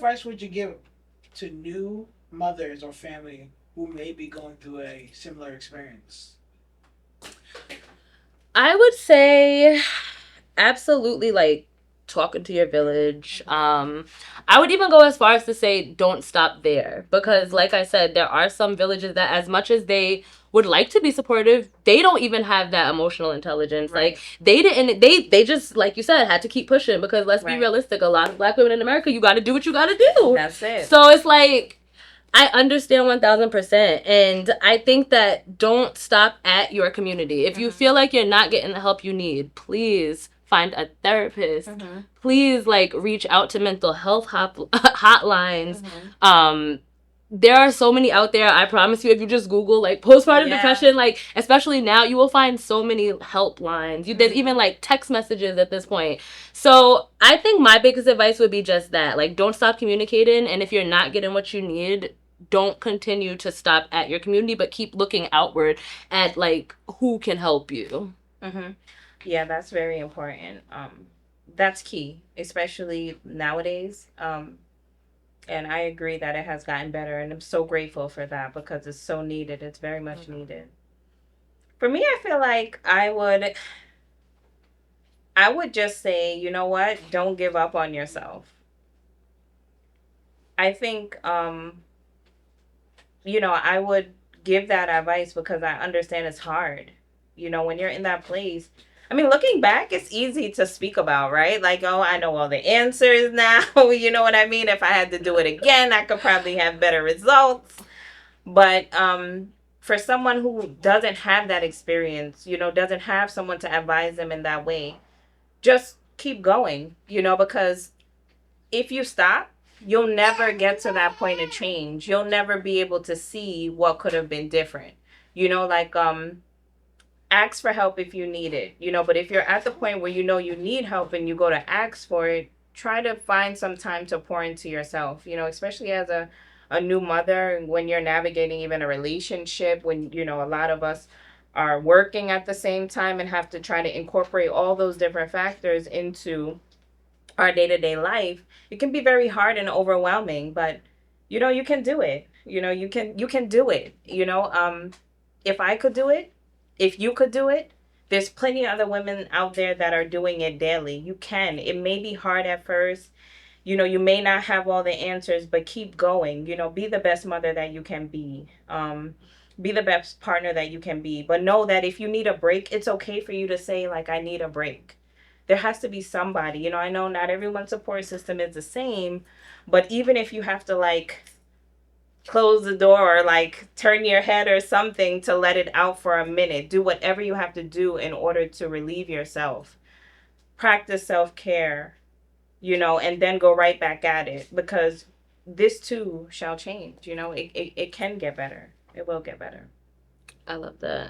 advice would you give to new mothers or family who may be going through a similar experience? I would say absolutely, like, talking to your village. I would even go as far as to say don't stop there, because like I said, there are some villages that, as much as they would like to be supportive, they don't even have that emotional intelligence. Right. Like, they just, like you said, had to keep pushing, because let's be realistic, a lot of Black women in America, you got to do what you got to do. That's it. So it's like, I understand 1000%. And I think that don't stop at your community. If you feel like you're not getting the help you need, please find a therapist. Please, like, reach out to mental health hotlines. There are so many out there. I promise you, if you just Google, like, postpartum depression, like, especially now, you will find so many helplines. There's even, like, text messages at this point. So I think my biggest advice would be just that. Like, don't stop communicating. And if you're not getting what you need, don't continue to stop at your community, but keep looking outward at, like, who can help you. Yeah, that's very important. That's key, especially nowadays. And I agree that it has gotten better, and I'm so grateful for that because it's so needed. It's very much needed. For me, I feel like I would just say, you know what? Don't give up on yourself. I think I would give that advice because I understand it's hard. When you're in that place. I mean, looking back, it's easy to speak about, right? Like, oh, I know all the answers now. You know what I mean? If I had to do it again, I could probably have better results. But for someone who doesn't have that experience, doesn't have someone to advise them in that way, just keep going, because if you stop, you'll never get to that point of change. You'll never be able to see what could have been different. Like ask for help if you need it, but if you're at the point where you need help and you go to ask for it, try to find some time to pour into yourself, especially as a new mother, when you're navigating even a relationship, when, a lot of us are working at the same time and have to try to incorporate all those different factors into our day-to-day life. It can be very hard and overwhelming, but you can do it. You can do it. If I could do it, if you could do it, there's plenty of other women out there that are doing it daily. You can. It may be hard at first. You may not have all the answers, but keep going. Be the best mother that you can be. Be the best partner that you can be. But know that if you need a break, it's okay for you to say, like, I need a break. There has to be somebody. I know not everyone's support system is the same, but even if you have to, like, close the door or, like, turn your head or something to let it out for a minute, do whatever you have to do in order to relieve yourself. Practice self-care, and then go right back at it, because this too shall change. It can get better. It will get better. I love that.